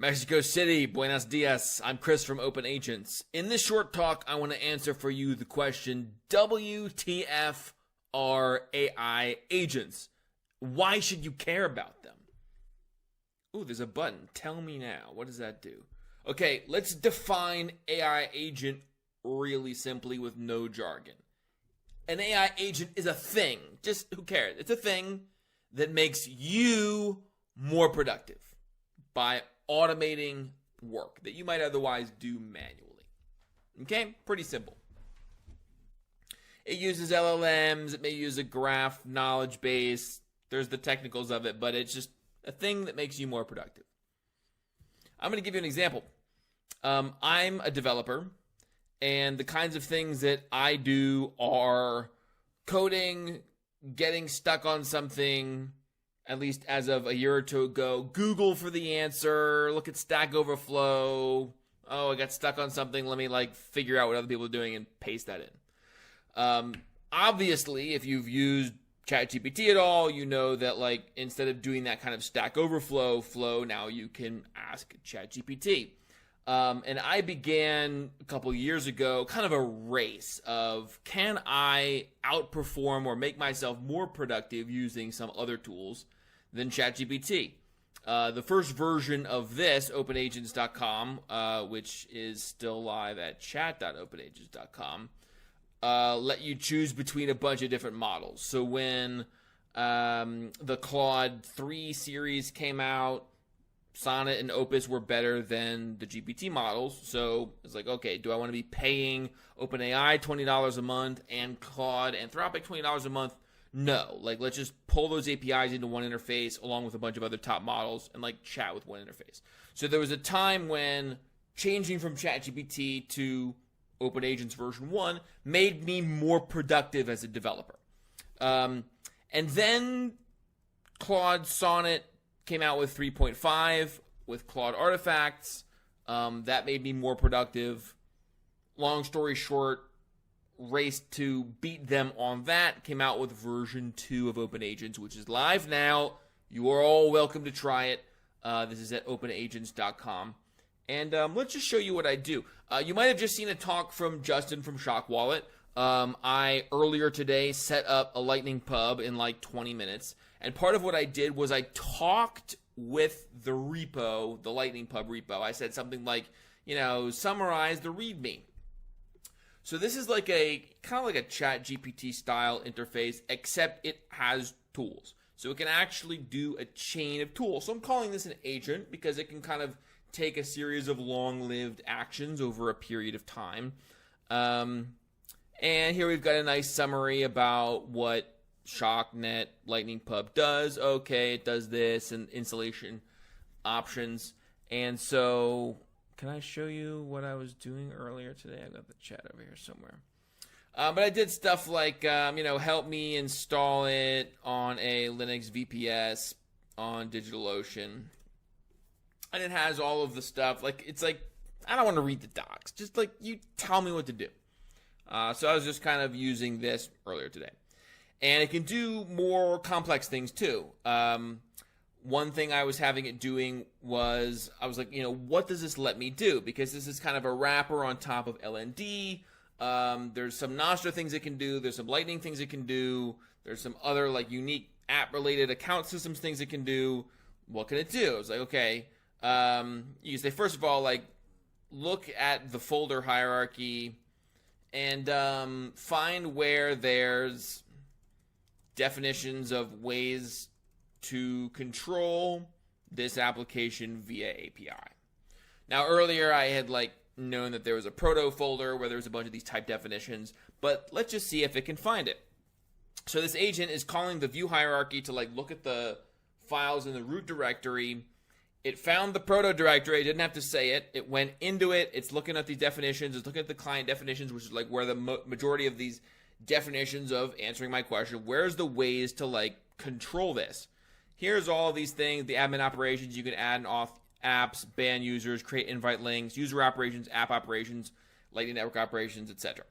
Mexico City, buenos dias. I'm Chris from OpenAgents. In this short talk, I want to answer for you the question, WTF are AI agents? Why should you care about them? Ooh, there's a button. Tell me now. What does that do? Okay, let's define AI agent really simply with no jargon. An AI agent is a thing. Just who cares? It's a thing that makes you more productive by automating work that you might otherwise do manually. Okay? Pretty simple. It uses LLMs. It may use a graph knowledge base. There's the technicals of it, but it's just a thing that makes you more productive. I'm going to give you an example. I'm a developer, and the kinds of things that I do are coding, getting stuck on something, at least as of a year or two ago, Google for the answer, look at Stack Overflow. Oh, I got stuck on something. Let me figure out what other people are doing and paste that in. Obviously, if you've used ChatGPT at all, you know that instead of doing that kind of Stack Overflow flow, now you can ask ChatGPT. And I began a couple years ago kind of a race of, can I outperform or make myself more productive using some other tools than ChatGPT? The first version of this, OpenAgents.com, which is still live at chat.openagents.com, let you choose between a bunch of different models. So when the Claude 3 series came out, Sonnet and Opus were better than the GPT models. So it's okay, do I want to be paying OpenAI $20 a month and Claude Anthropic $20 a month? No. Let's just pull those APIs into one interface along with a bunch of other top models and chat with one interface. So there was a time when changing from ChatGPT to OpenAgents version 1 made me more productive as a developer. And then Claude Sonnet came out with 3.5 with Claude Artifacts. That made me more productive. Long story short, raced to beat them on that. Came out with version 2 of OpenAgents, which is live now. You are all welcome to try it. This is at openagents.com. And let's just show you what I do. You might have just seen a talk from Justin from Shock Wallet. I, earlier today, set up a Lightning Pub in 20 minutes. And part of what I did was I talked with the repo, the Lightning Pub repo. I said something summarize the README. So this is a kind of a ChatGPT style interface, except it has tools. So it can actually do a chain of tools. So I'm calling this an agent because it can kind of take a series of long-lived actions over a period of time. And here we've got a nice summary about what ShockNet Lightning Pub does. Okay, it does this and installation options. And so, can I show you what I was doing earlier today? I've got the chat over here somewhere. But I did stuff help me install it on a Linux VPS on DigitalOcean. And it has all of the stuff. I don't want to read the docs. Just you tell me what to do. So I was just kind of using this earlier today. And it can do more complex things too. One thing I was having it doing was, I was what does this let me do? Because this is kind of a wrapper on top of LND. There's some Nostra things it can do. There's some Lightning things it can do. There's some other unique app-related account systems things it can do. What can it do? I was okay. You say, first of all, look at the folder hierarchy and find where there's definitions of ways to control this application via API. Now, earlier I had known that there was a proto folder where there was a bunch of these type definitions, but let's just see if it can find it. So this agent is calling the view hierarchy to look at the files in the root directory. It found the proto directory. It didn't have to say it. It went into it. It's looking at these definitions. It's looking at the client definitions, which is where the majority of these definitions of answering my question. Where's the ways to control this? Here's all of these things, the admin operations. You can add and off apps, ban users, create invite links, user operations, app operations, Lightning Network operations, etc.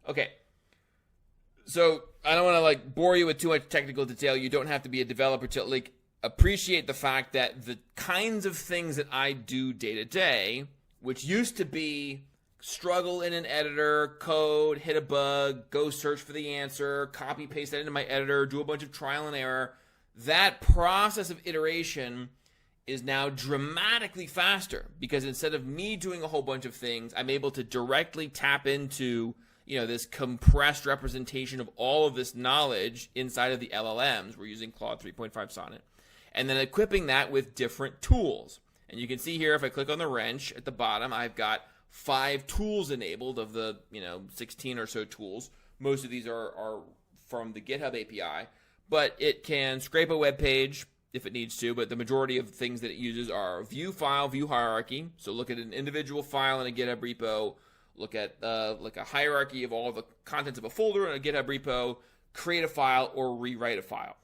Okay. So I don't want to bore you with too much technical detail. You don't have to be a developer to appreciate the fact that the kinds of things that I do day to day, which used to be struggle in an editor, code, hit a bug, go search for the answer, copy paste that into my editor, do a bunch of trial and error, that process of iteration is now dramatically faster, because instead of me doing a whole bunch of things, I'm able to directly tap into, this compressed representation of all of this knowledge inside of the LLMs. We're using Claude 3.5 Sonnet, and then equipping that with different tools. And you can see here, if I click on the wrench at the bottom, I've got 5 tools enabled of the 16 or so tools. Most of these are from the GitHub API, but it can scrape a web page if it needs to, but the majority of things that it uses are view file, view hierarchy. So look at an individual file in a GitHub repo, look at like a hierarchy of all the contents of a folder in a GitHub repo, create a file or rewrite a file.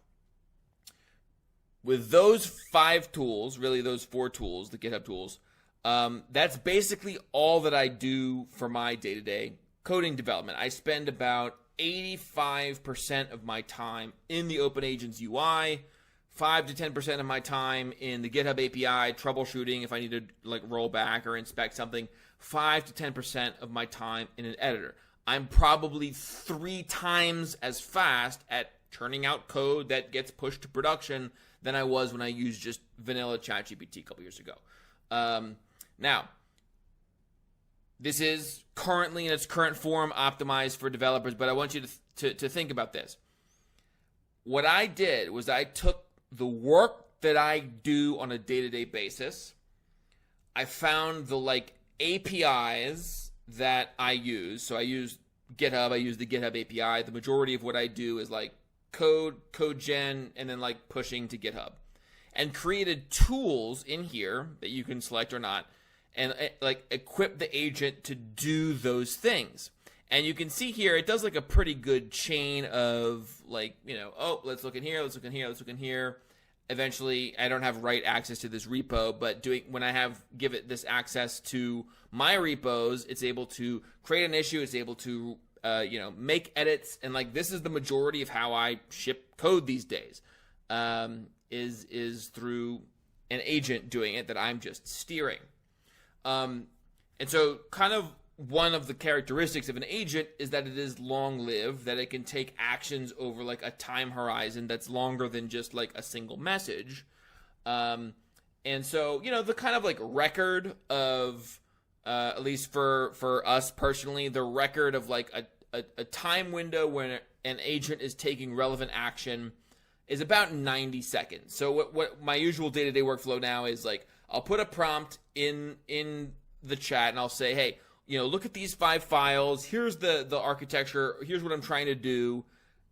With those 5 tools, really those 4 tools, the GitHub tools, that's basically all that I do for my day-to-day coding development. I spend about 85% of my time in the OpenAgents UI, 5 to 10% of my time in the GitHub API, troubleshooting if I need to roll back or inspect something, 5 to 10% of my time in an editor. I'm probably 3 times as fast at turning out code that gets pushed to production than I was when I used just vanilla ChatGPT a couple years ago. Now, this is currently in its current form optimized for developers, but I want you to think about this. What I did was I took the work that I do on a day-to-day basis, I found the APIs that I use. So I use GitHub, I use the GitHub API. The majority of what I do is code gen, and then pushing to GitHub. And created tools in here that you can select or not, and equip the agent to do those things. And you can see here, it does a pretty good chain of let's look in here, let's look in here, let's look in here. Eventually, I don't have write access to this repo, but when I give it this access to my repos, it's able to create an issue, it's able to make edits, and this is the majority of how I ship code these days. Is through an agent doing it that I'm just steering. And so kind of one of the characteristics of an agent is that it is long-lived, that it can take actions over a time horizon that's longer than just a single message. And so, the kind of record of, at least for us personally, the record of a time window when an agent is taking relevant action is about 90 seconds. So what my usual day-to-day workflow now is I'll put a prompt in the chat and I'll say, hey, look at these 5 files. Here's the architecture. Here's what I'm trying to do.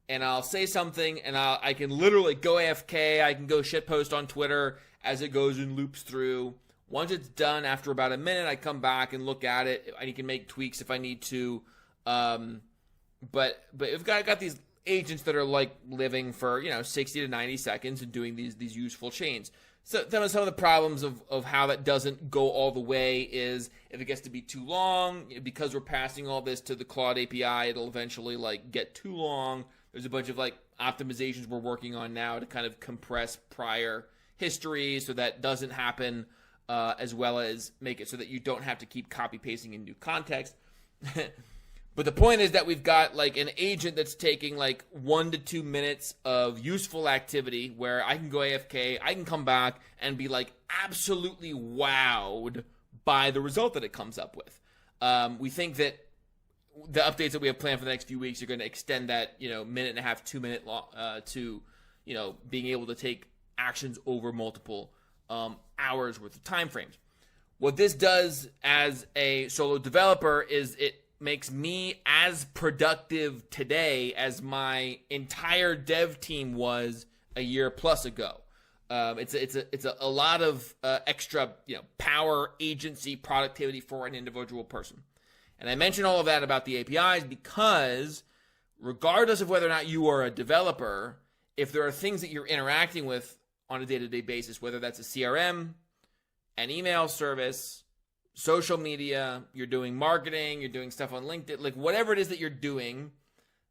And I'll say something, and I can literally go AFK. I can go shitpost on Twitter as it goes and loops through. Once it's done, after about a minute, I come back and look at it. I can make tweaks if I need to. But I've got these agents that are living for 60 to 90 seconds and doing these useful chains. So some of the problems of how that doesn't go all the way is if it gets to be too long, because we're passing all this to the Claude API, it'll eventually get too long. There's a bunch of optimizations we're working on now to kind of compress prior history so that doesn't happen, as well as make it so that you don't have to keep copy pasting in new context. But the point is that we've got an agent that's taking 1 to 2 minutes of useful activity where I can go AFK, I can come back and be absolutely wowed by the result that it comes up with. We think that the updates that we have planned for the next few weeks are going to extend that minute and a half, 2 minute to being able to take actions over multiple hours worth of time frames. What this does as a solo developer is it makes me as productive today as my entire dev team was a year plus ago. It's a lot of extra power, agency, productivity for an individual person. And I mention all of that about the APIs because regardless of whether or not you are a developer, if there are things that you're interacting with on a day-to-day basis, whether that's a CRM, an email service, social media, you're doing marketing, you're doing stuff on LinkedIn, whatever it is that you're doing,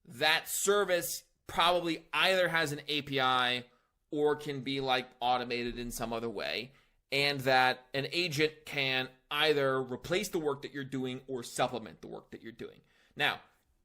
that service probably either has an API or can be like automated in some other way, and that an agent can either replace the work that you're doing or supplement the work that you're doing. Now,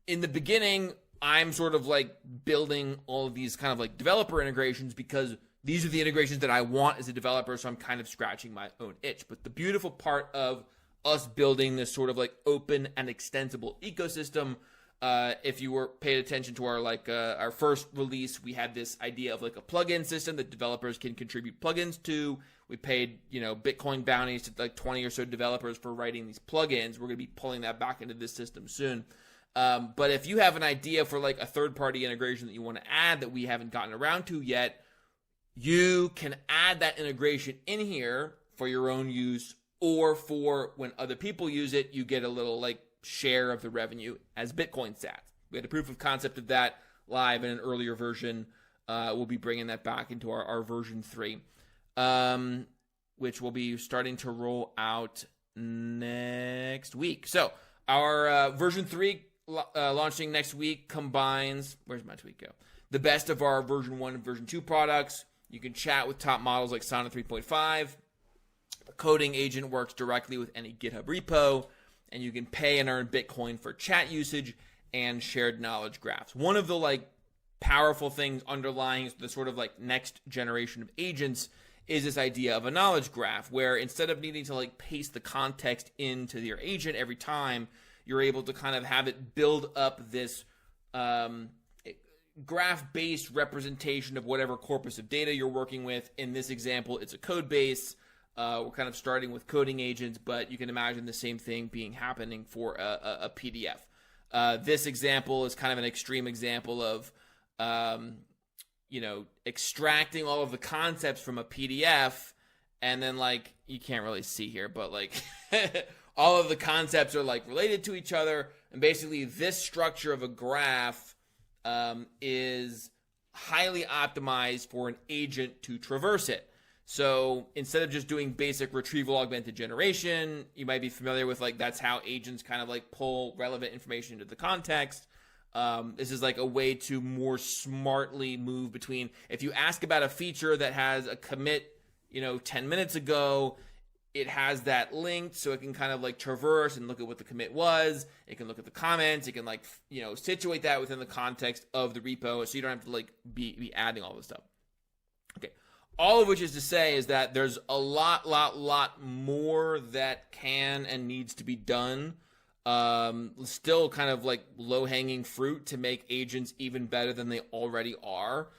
in the beginning, I'm sort of like building all of these kind of like developer integrations because these are the integrations that I want as a developer, so I'm kind of scratching my own itch. But the beautiful part of us building this sort of like open and extensible ecosystem, if you were paid attention to our first release, we had this idea of like a plugin system that developers can contribute plugins to. We paid, Bitcoin bounties to like 20 or so developers for writing these plugins. We're going to be pulling that back into this system soon. But if you have an idea for like a third-party integration that you want to add that we haven't gotten around to yet, you can add that integration in here for your own use, or for when other people use it, you get a little like share of the revenue as Bitcoin sats. We had a proof of concept of that live in an earlier version. We'll be bringing that back into our version 3, which will be starting to roll out next week. So our version 3 launching next week combines, where's my tweet go? The best of our version 1 and version 2 products. You can chat with top models like Sana 3.5. The coding agent works directly with any GitHub repo, and you can pay and earn Bitcoin for chat usage and shared knowledge graphs. One of the like powerful things underlying the sort of like next generation of agents is this idea of a knowledge graph, where instead of needing to like paste the context into your agent every time, you're able to kind of have it build up this graph-based representation of whatever corpus of data you're working with. In this example, it's a code base. We're kind of starting with coding agents, but you can imagine the same thing happening for a PDF. This example is kind of an extreme example of, extracting all of the concepts from a PDF, and then like, you can't really see here, but like all of the concepts are like related to each other. And basically this structure of a graph is highly optimized for an agent to traverse it. So instead of just doing basic retrieval augmented generation, you might be familiar with like that's how agents kind of like pull relevant information into the context. This is like a way to more smartly move between, if you ask about a feature that has a commit, 10 minutes ago, it has that linked, so it can kind of like traverse and look at what the commit was. It can look at the comments. It can like, situate that within the context of the repo, so you don't have to like be adding all this stuff. Okay. All of which is to say is that there's a lot more that can and needs to be done. Still kind of like low-hanging fruit to make agents even better than they already are.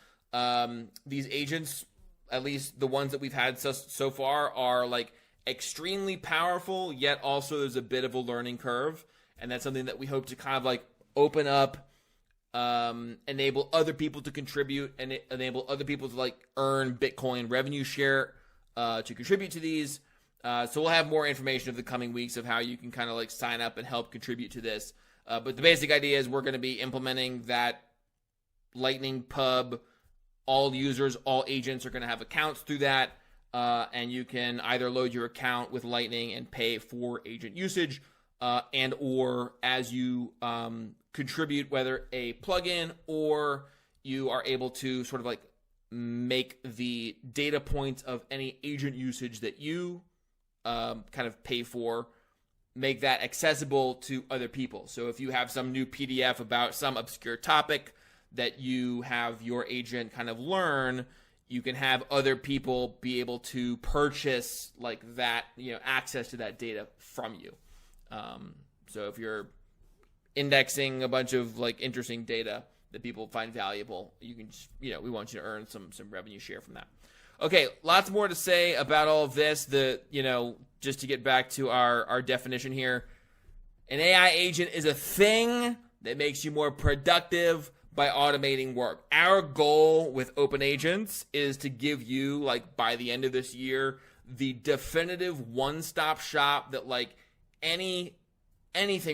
These agents, at least the ones that we've had so far, are like extremely powerful, yet also there's a bit of a learning curve. And that's something that we hope to kind of like open up, enable other people to contribute, and enable other people to like earn Bitcoin revenue share to contribute to these. So we'll have more information over the coming weeks of how you can kind of like sign up and help contribute to this. But the basic idea is we're going to be implementing that Lightning Pub. All users, all agents are going to have accounts through that. And you can either load your account with Lightning and pay for agent usage, and or as you contribute, whether a plugin or you are able to sort of like make the data points of any agent usage that you kind of pay for, make that accessible to other people. So if you have some new PDF about some obscure topic that you have your agent kind of learn, you can have other people be able to purchase like that, access to that data from you. So if you're indexing a bunch of like interesting data that people find valuable, you can just, we want you to earn some revenue share from that. Okay, lots more to say about all of this. Just to get back to our definition here, an AI agent is a thing that makes you more productive by automating work. Our goal with OpenAgents is to give you, like, by the end of this year, the definitive one-stop shop that, like, anything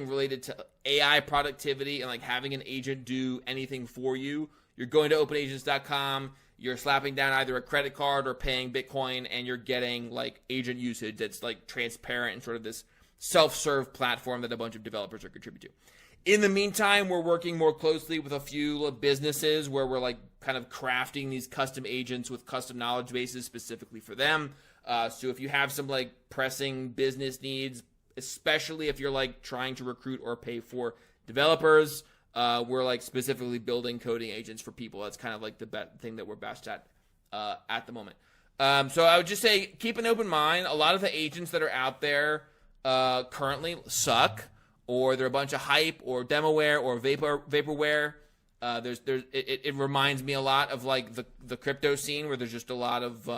related to AI productivity and, like, having an agent do anything for you. You're going to OpenAgents.com, you're slapping down either a credit card or paying Bitcoin, and you're getting, like, agent usage that's, like, transparent and sort of this self-serve platform that a bunch of developers are contributing to. In the meantime, we're working more closely with a few businesses where we're like kind of crafting these custom agents with custom knowledge bases specifically for them. So if you have some like pressing business needs, especially if you're like trying to recruit or pay for developers, we're like specifically building coding agents for people. That's kind of like the thing that we're best at the moment. So I would just say keep an open mind. A lot of the agents that are out there currently suck, or they're a bunch of hype or demoware or vaporware. It reminds me a lot of like the crypto scene where there's just a lot of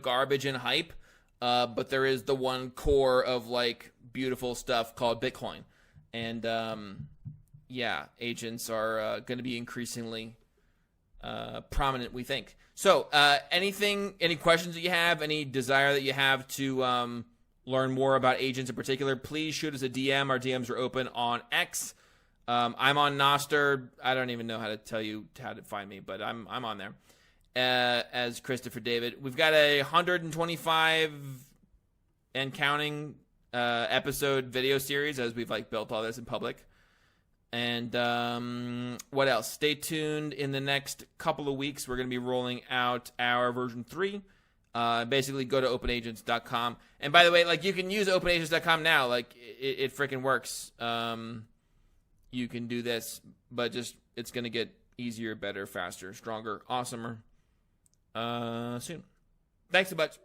garbage and hype. But there is the one core of like beautiful stuff called Bitcoin, and agents are going to be increasingly prominent, we think. So, any questions that you have, any desire that you have to learn more about agents in particular, please shoot us a DM. Our DMs are open on X. I'm on Nostr. I don't even know how to tell you how to find me, but I'm on there as Christopher David. We've got a 125 and counting episode video series as we've like built all this in public. And what else? Stay tuned. In the next couple of weeks, we're going to be rolling out our version 3. Basically, go to OpenAgents.com. And by the way, like you can use OpenAgents.com now. Like it freaking works. You can do this, but just it's going to get easier, better, faster, stronger, awesomer soon. Thanks so much.